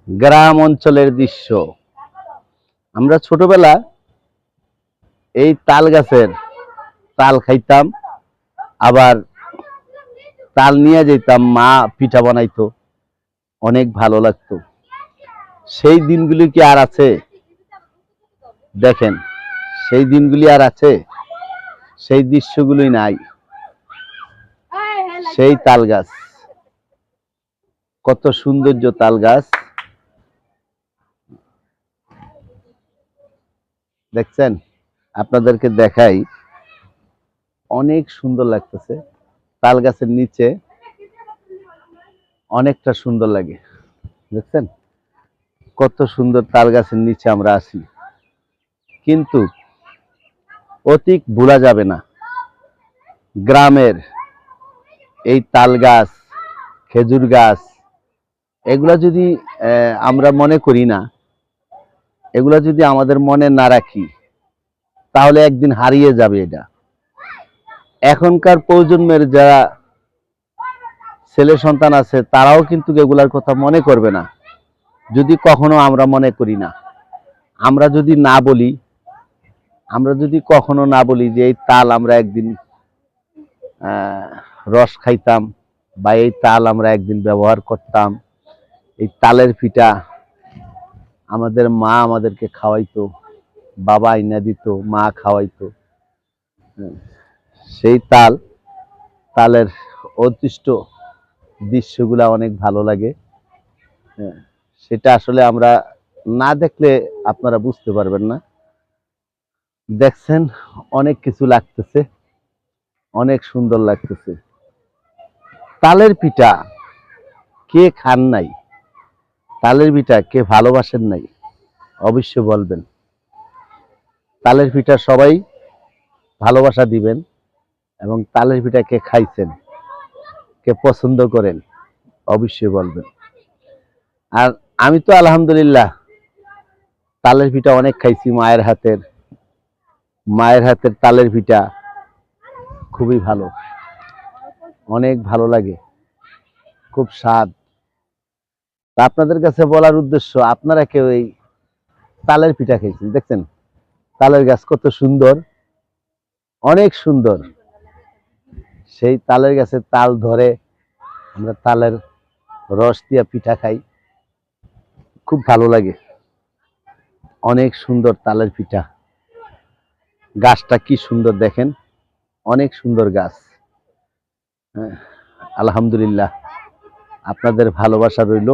গ্রাম অঞ্চলের দৃশ্য। আমরা ছোটবেলা এই তাল গাছের তাল খাইতাম, আবার তাল নিয়ে যেতাম, মা পিঠা বানাইতো, অনেক ভালো লাগতো। সেই দিনগুলি কি আর আছে? দেখেন, সেই দিনগুলি আর আছে? সেই দৃশ্যগুলি নাই। সেই তাল গাছ, কত সৌন্দর্য তাল গাছ, দেখছেন? আপনাদেরকে দেখাই, অনেক সুন্দর লাগতেছে। তাল গাছের নিচে অনেকটা সুন্দর লাগে, দেখছেন কত সুন্দর। তাল গাছের নিচে আমরা আছি, কিন্তু অতীত ভোলা যাবে না। গ্রামের এই তাল গাছ, খেজুর গাছ, এগুলা যদি আমরা মনে করি না, এগুলা যদি আমাদের মনে না রাখি, তাহলে একদিন হারিয়ে যাবে এটা। এখনকার প্রজন্মের যারা ছেলে সন্তান আছে, তারাও কিন্তু এগুলার কথা মনে করবে না, যদি কখনো আমরা মনে করি না। আমরা যদি না বলি, আমরা যদি কখনো না বলি যে এই তাল আমরা একদিন রস খাইতাম, বা এই তাল আমরা একদিন ব্যবহার করতাম, এই তালের পিঠা আমাদের মা আমাদেরকে খাওয়াইতো, বাবা আইনা দিত, মা খাওয়াইতো। সেই তালের অদৃষ্ট দৃশ্যগুলা অনেক ভালো লাগে। সেটা আসলে আমরা না দেখলে আপনারা বুঝতে পারবেন না। দেখছেন, অনেক কিছু লাগতেছে, অনেক সুন্দর লাগতেছে। তালের পিঠা কে খান নাই? তালের পিঠা কে ভালোবাসেন নাই? অবশ্যই বলবেন। তালের পিঠা সবাই ভালোবাসা দিবেন, এবং তালের পিঠা কে খাইছেন, কে পছন্দ করেন, অবশ্যই বলবেন। আর আমি তো আলহামদুলিল্লাহ তালের পিঠা অনেক খাইছি। মায়ের হাতের তালের পিঠা খুবই ভালো, অনেক ভালো লাগে, খুব স্বাদ। আপনাদের কাছে বলার উদ্দেশ্য, আপনারা কেউ এই তালের পিঠা খেয়েছেন? দেখছেন তালের গাছ কত সুন্দর, অনেক সুন্দর। সেই তালের গাছে তাল ধরে আমরা তালের রস দিয়া পিঠা খাই, খুব ভালো লাগে। অনেক সুন্দর তালের পিঠা। গাছটা কি সুন্দর দেখেন, অনেক সুন্দর গাছ। আলহামদুলিল্লাহ, আপনাদের ভালোবাসা রইল।